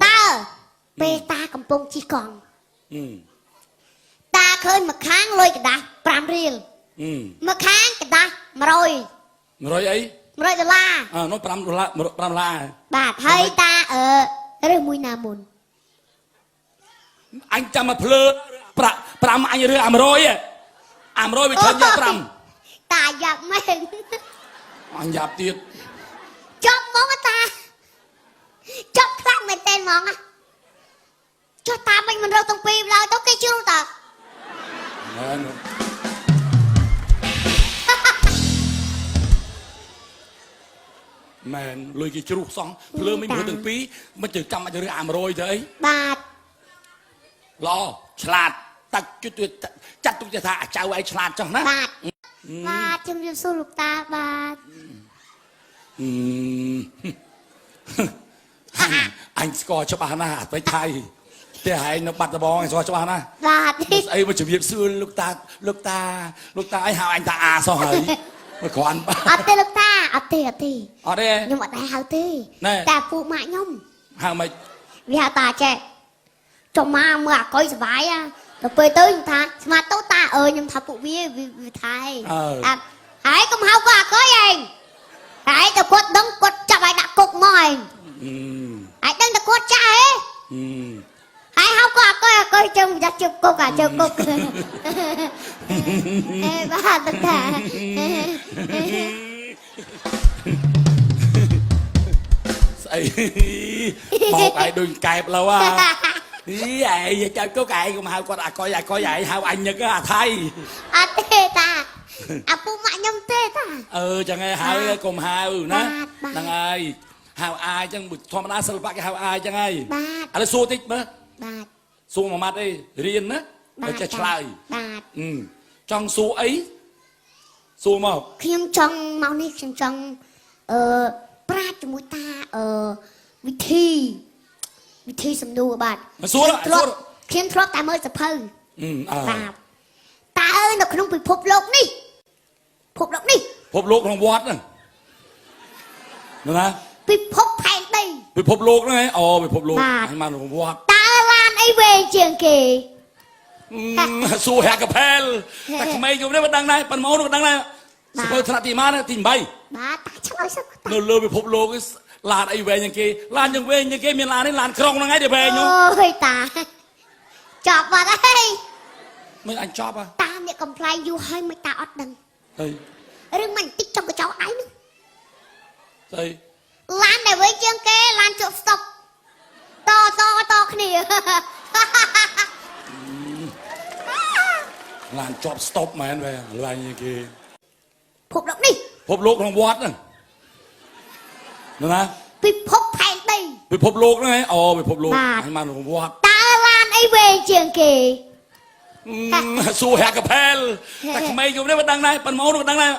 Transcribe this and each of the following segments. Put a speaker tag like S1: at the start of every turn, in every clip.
S1: ตาเปตากำปงจีกองตาเคยมาค้างลอยกระดาษปรามเรียลมาค้างกระดาษมารอย
S2: ไอ้
S1: $1
S2: น้อง$5
S1: บาทให้ตาเรื่องมุยนามุน
S2: anh chăm mà phơ pram anh rửa am rồi bị chân nhớ pram
S1: ตาอยากไม่เห็น
S2: anh dạp tiệt
S1: จบมองตาจบครั้งไม่เต้นมองอ่ะcho ta mình đâu tông pim lại tao cái chưa ta
S2: mẹ lùi cái chú xong lơ mình vừa từng pí mình chỉ chăm mà rửa am rồi đấy
S1: บาท
S2: lo chặtตักจุดจัดตุกจะท่าเจ้าไอ้ฉลาดจังนะ
S1: บาทบาทจำจะสู้ลูกตาบาท
S2: anh score cho bà na với thầy thế hãy nó bắt bóng anh score cho bà na
S1: บาท
S2: ấy mà chỉ việc xưa lúc ta ấy hào anh ta sao hả mà có ăn
S1: เอาเตลูกตาเอาเต
S2: ở đây
S1: ยังว่าแต่หาเต
S2: này
S1: แต่ปูหมาย่อม
S2: hào mày
S1: วิหาตาแจจงมาเมื่อก้อยสบายอ่ะเราไปตื้อยังท่าสมาโต๊ะตายังท่าปูวิไทยหายก็มาเอาว่าก้อยเองหายแต่กดดังกดจับไอ้ดักกกมอยหายดังแต่กดใจหายเอาว่าก้อยจงจะจุกกอ่ะจุกกบ้าตั้งแต่
S2: một ai đừng kẹp là wa ý vậy cho có cài cũng hao coi vậy hao anh nhớ cái thay
S1: เตตาปูหมาย่อมเตตา
S2: chẳng ai hao cùng hao nè đằng ai hao ai chẳng bụt thom na sờ bạc hao ai chẳng aiอะไรสู้ติ๊กมั้ย
S1: บาท
S2: สู้มามัดเอ้เรียนนะเราจะฉลาด
S1: บาท
S2: จังสู้ấyสู้มา
S1: ខ្ញុំចង់មកនេះខ្ញុំចង់ប្រាជ្ញជាមួយតាវិធីសំណួរបាទខ្ញុំធ្លាប់តែមើលសភៅបាទតាអើយនៅក្នុងពិភពលោកនេះភពលោកនេះ
S2: ភពលោកក្នុងវត្តហ្នឹងណា
S1: ពិភពផែនដី
S2: ពិភពលោកហ្នឹងឯងពិភពលោកឲ្យមកក្នុងវត្ត
S1: តាឡានអីវែងជាងគេ
S2: សួរហាក់កាផែលតែក្មេងខ្ញុំនេះមិនដឹងដែរប៉ុន្តែមកនោះមិនដឹងដែរសភៅថ្នាក់ទីម៉ានទី8
S1: បាទតាឆ្លើយសឹក
S2: នៅលើពិភពលោកឡានអីវែងជាងគេឡានយ៉ាងវែងជាងគេមានឡាននេះឡានក្រុងហ្នឹងឯងដែលវែងនោះ
S1: អូយតាចប់បាត់ហើយ
S2: មិនអញចប់ហ៎
S1: តាអ្នកកំ pl ាយយូរហើយមិនតាអត់ដឹង
S2: ហើយ
S1: រឿងមិនតិចចង់កញ្ចោឯងហ្នឹង
S2: ហើយ
S1: ឡានដែលវែងជាងគេឡានជក់ស្តុបតគ្នា
S2: ឡានជាប់ស្តុបមែនវែងឡានជាងគេ
S1: ភពលោកនេះ
S2: ពិភពលោកក្នុងវត្តហ្នឹងណា
S1: ពិភពផែនដី
S2: ពិភពលោកហ្នឹងឯងពិភពលោកឲ្យមកក្នុងវត្ត
S1: តាឡានអីវែងជាងគេ
S2: សួរហាក់កាផែលតែក្មេងខ្ញុំនេះមិនដឹងដែរប៉ុន្តែមកនោះមិនដឹងដែរ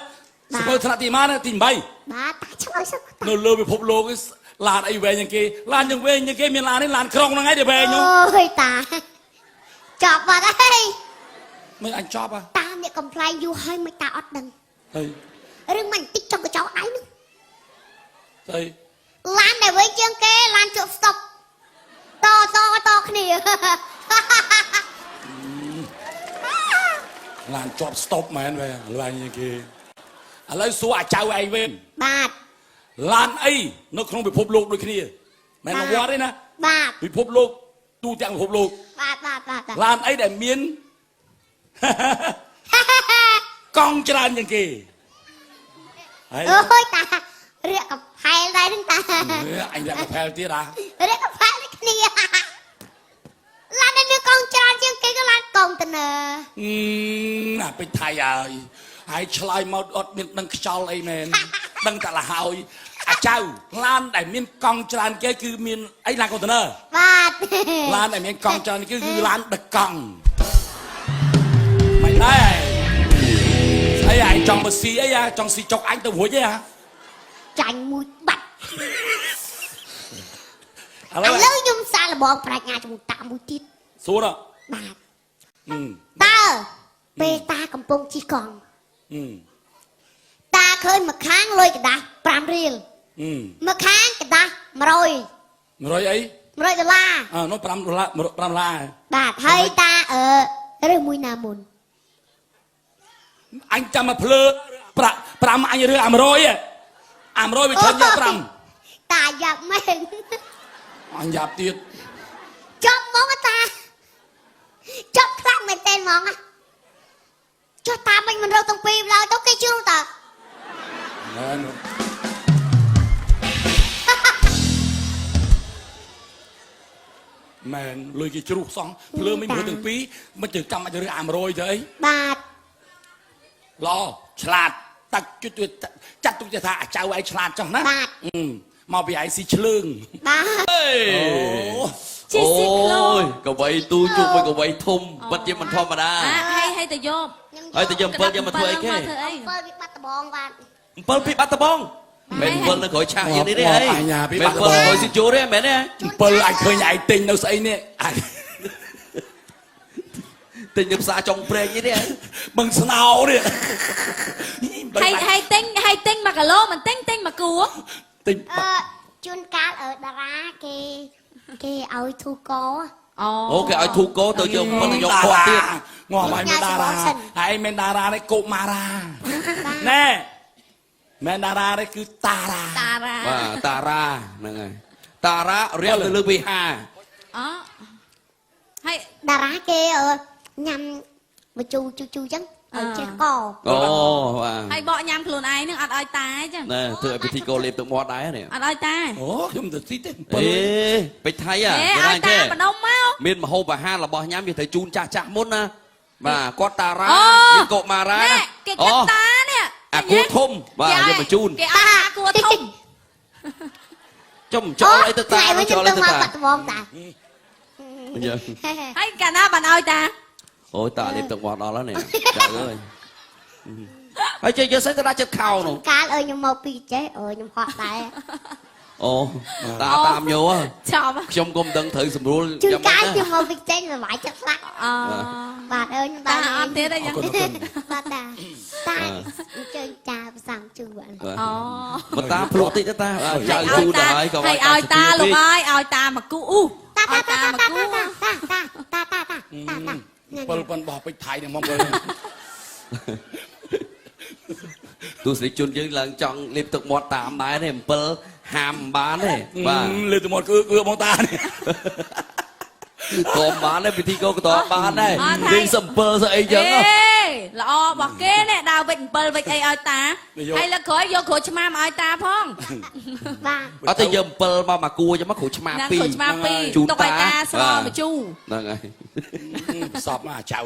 S2: សភៅថ្នាក់ទីម៉ានទី8
S1: បាទតាឆ្លើយសឹក
S2: នៅលើពិភពលោកឡានអីវែងជាងគេឡានយ៉ាងវែងជាងគេមានឡាននេះឡានក្រុងហ្នឹងឯងដែលវែងនោះ
S1: អូយតាចប់បាត់ហើយ
S2: មិនអញចប់ហ៎
S1: តាអ្នកកំ pl ាយយូរហើយមិនតាអត់ដឹង
S2: ហើយ
S1: រឿងមិនតិចចង់កញ្ចោឯងហ្នឹង
S2: ហើយ
S1: ឡានដែលវែងជាងគេឡានជក់ស្តុបតគ្នា
S2: ឡានជាប់ស្តុបមែនវែងឡានជាងគេឥឡូវសួរអាចៅឯងវិញ
S1: បាទ
S2: ឡានអីនៅក្នុងពិភពលោកដូចគ្នាមែនមកវត្តទេណា
S1: បាទ
S2: ពិភពលោកទូទាំងពិភពលោក
S1: បាទ
S2: ឡានអីដែលមានកង់ច្រើនជាងគេហើយ
S1: អូយតារៀកកំផែលដែរហ្នឹងតា
S2: អញរកកាផែលទៀតហ៎
S1: រៀកកំផែលដូចគ្នាឡានដែលមានកង់ច្រើនជាងគេគឺឡានកុងតឺន័រ
S2: ណាពេញថៃហើយឆ្លើយមកអត់មានដឹងខ្យល់អីមែនដឹងតែលហើយអាចៅឡានដែលមានកង់ច្រើនគេគឺមានអីឡានកុងតឺន័រ
S1: បាទ
S2: ឡានដែលមានកង់ច្រើនគឺឡានដឹកកង់មិនដែរស្អីឯងចង់មកស៊ីអីចង់ស៊ីចុកអញទៅរួចទេហ៎
S1: ចាញ់មួយបាត់
S2: ឥ
S1: ឥ
S2: ឡូវ
S1: ឡូវខ្ញុំសាកល្បងប្រាជ្ញាជាមួយតាមួយទៀត
S2: សួរ
S1: បាទ
S2: តើ
S1: តើពេលតាកំពុងជិះកង់ តាឃើញមកខាងលុយកដាស់5រៀលមកខាងកដាស់100
S2: rồi ấy
S1: 100 ដុល្លារ
S2: nó pram la
S1: បាទហើយតារើសមួយណាមុន
S2: anh chăm mà phơ pram anh rửa am rồi bị chân nhớ pram
S1: តាយ៉ាប់មែន
S2: anh dạp tiệt
S1: ចប់មកតាចប់ខ្លាំងមែនតើហ្មងចុះតាមិញមិនរកទាំងពីរឡើយទៅគេជ្រុះតា
S2: mẹ lười cái chuột xong phơ mình rửa từng pí mình chỉ cầm anh rửa am rồi thôi
S1: បាទ
S2: lo chặt tắt chút tuyệt chặt tụi thà cháu ai chặt chẳng nè mau bị ai xì lưng
S1: បាទ
S3: ôi cậu vậy tu chung với cậu vậy thum bắt chim mình thom mà đa
S4: hay từ vô
S3: ơi từ giờ phân cho mình thuê cái
S1: 7វាបាត់ដបងបាទ
S3: phân bị bắt tao bong mẹ phân nó khỏi chạm gì đấy đấy mẹ phân khỏi xin chú đấy mẹ nè
S2: phơ anh khơi nhảy tình đâu xây nè
S3: tình nhập xa trong pre như đấy
S2: bằng snow đi
S4: hay tinh mà cả lô mình tinh mà cua
S2: tình
S1: ជួនកាលតារាគេឲ្យធូកោ
S3: ok ai thu cố tôi dùng phân nó dùng khoa tiết
S2: ngò mày men đà hay men đà đấy cụm mà ra nè men đà đấy cứ ta ra
S3: ta ra nè này ta ra riêng từ lương bị hà
S4: ហើយ
S1: តារាគេញ៉ាំមកជូចឹងឲ្យចេះក
S3: ồ
S4: ហើយបកញ៉ាំខ្លួនឯងនឹងអត់ឲ្យតាអញ្ចឹង
S3: nè thưa bị thi cô liệp được mọt đáy này
S4: អត់ឲ្យតា
S2: ồ chúng ta xí thế
S3: ê bị thấy à
S4: ឲ្យ
S3: cái
S4: តា
S3: này
S4: បដុំមក
S3: miền mà hô bà ha là bò nhám như thấy chun cha cha mốt nè và có ta ra như cộ mà ra
S4: ណែគេគិតតានេះ
S3: à cua thum và như mà chun
S4: គេអត់ថាគួរធំ
S3: chôm cho lấy tơ
S1: ថ្ងៃ
S3: ta
S1: វិញ
S3: cho
S1: ទៅ
S3: lấy
S1: មក
S3: tơ
S1: បាត់
S3: ta
S1: ដបងតា
S4: ហើយកាលណាបានឲ្យតា
S3: ôi ta liệp được mọt đó đó nè trời ơi ấy chơi chơi ta đã chết khao nè
S1: កាលខ្ញុំមកពីចេះខ្ញុំហត់ដែរ
S3: ồ ta tam vô á
S4: ចប់
S3: trong công tân thử sầm rúa
S1: ជួន
S3: nhắm
S1: កាល
S3: mắt
S1: ខ្ញុំមកពីចេះល្បាយចិត្តស្លាក់
S4: អ
S1: បាទខ្ញុំ
S4: តា
S1: ដែរ
S4: អត់ទៀតអីចឹង
S1: បាទតាជើញចាផ្សំជូរ
S4: អូ
S3: mà ta plot tí ta chạy chu đấy còn
S4: ឲ្យតាលោកអើយឲ្យតាមកគូ
S1: តា
S4: ឲ្យតាមកគូ
S2: phân bỏ bịch thái để mong rồi
S3: tôi sẽ chun chứ lần chọn liệp tục một tạm đấy này pel ham bán này và
S2: lên từ một cưa bóng ta này
S3: tôm bán đấy thi cô tôm bán này đi sầm pel sợ ấy chứ
S4: ល្អរបស់គេនេះដើរវិច7វិចអីឲ្យតាហើយលើក្រោយយកគ្រូឆ្មាមឲ្យតាផង
S1: បាទ
S3: ở đây giờ pel mà cua cho mắt khủ chma
S4: ណា
S3: pi
S4: គ្រូឆ្មាពី
S3: chú
S4: ទុកឲ្យតា
S3: ta
S4: ស្លមកជូរ
S3: này
S2: sọp mà chào